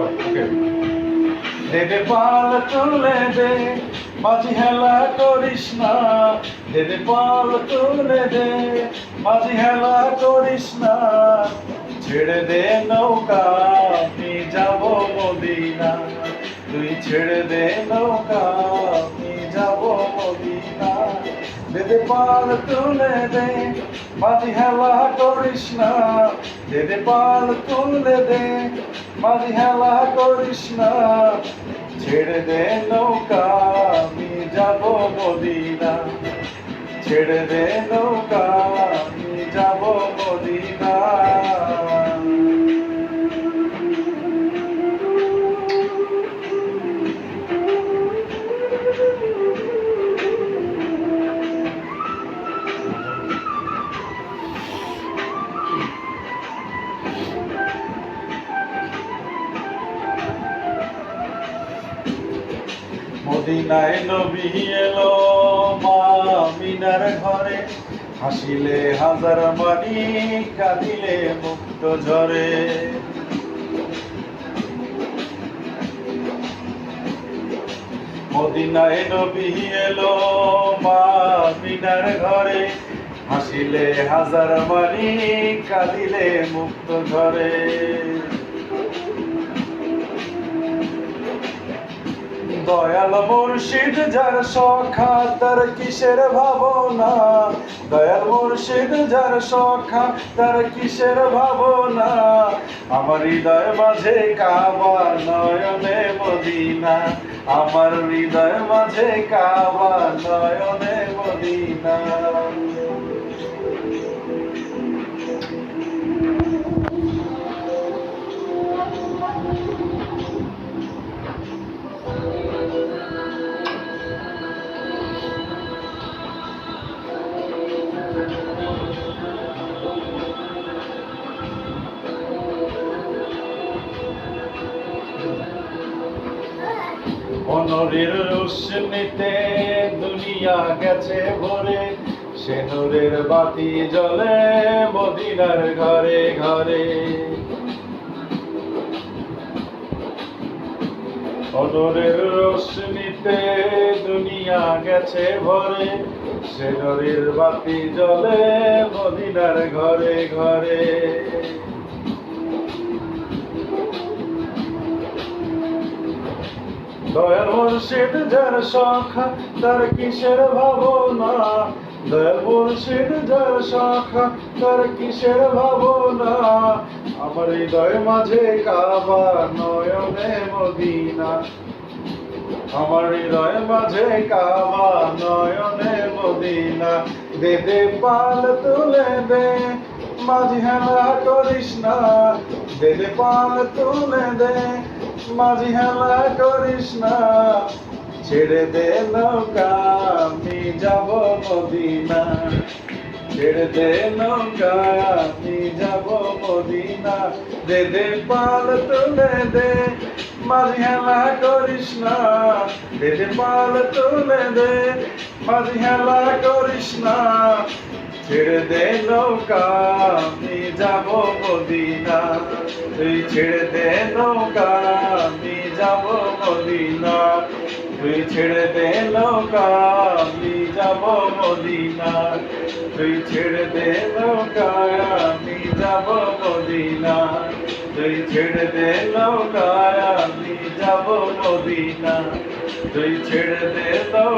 ওকে। দে দে পাল তুলে দে, মাঝি হেলা করিস না। দে দে পাল তুলে দে, মাঝি হেলা করিস না। ছেড়ে দে নৌকা, আমি যাব মদিনা। তুই ছেড়ে দে নৌকা, আমি যাব মদিনা। দে দে পাল তুলে দে, মাঝি হেলা করিস না। দে দে পাল তুলে দে, মাঝি হেলা করিস না। ছেড়ে দে নৌকা, আমি যাব মদিনা। ছেড়ে দে নৌকা, আমি যাব মদিনা। মদিনায় নবী এলো মা মিনার ঘরে, হাসিলে হাজার মানি, কাঁদিলে মুক্ত ঝরে। মদিনায় নবী এলো মা মিনার ঘরে, হাসিলে হাজার মানি, কাঁদিলে মুক্ত ঝরে। দয়াল মুর্শিদ যার সখা, তার কিসের ভাবনা। দয়াল মুর্শিদ যার সখা, তার কিসের ভাবনা। আমার হৃদয় মাঝে কাবা, নয়নে মদিনা। আমার হৃদয় মাঝে কাবা, নয়নে মদিনা। নূরের রোশনীতে দুনিয়া গেছে ভরে, সে নূরের বাতি জ্বলে মদিনার ঘরে ঘরে। নূরের রোশনীতে দুনিয়া গেছে ভরে, সে নূরের বাতি জ্বলে মদিনার ঘরে ঘরে। দয়াল মুর্শিদ যার সখা, তার কিসের ভাবনা। দয়াল মুর্শিদ যার সখা, তার কিসের ভাবনা। আমার হৃদয় মাঝে কাবা, নয়নে মদিনা। আমার হৃদয় মাঝে কাবা, নয়নে মদিনা। দে দে পাল তুলে দে, মাঝি হেলা করিস না। দে দে পাল তুলে দে, মাঝি হেলা করিস না। ছেড়ে দে নৌকা, আমি যাব মদিনা। ছেড়ে দে নৌকা, আমি যাব মদিনা। দে দে পাল তুলে দে, মাঝি হেলা করিস না। দে দে পাল তুলে দে, মাঝি হেলা করিস না। ছেড়ে দে নৌকা, আমি যাব মদিনা। তুই ছেড়ে দে নৌকা, আমি যাব মদিনা। তুই ছেড়ে দে নৌকা, আমি যাব মদিনা। তুই ছেড়ে দে নৌকা, আমি যাব মদিনা। তুই ছেড়ে দে নৌকা, আমি যাব মদিনা। তুই ছেড়ে দে নৌকা।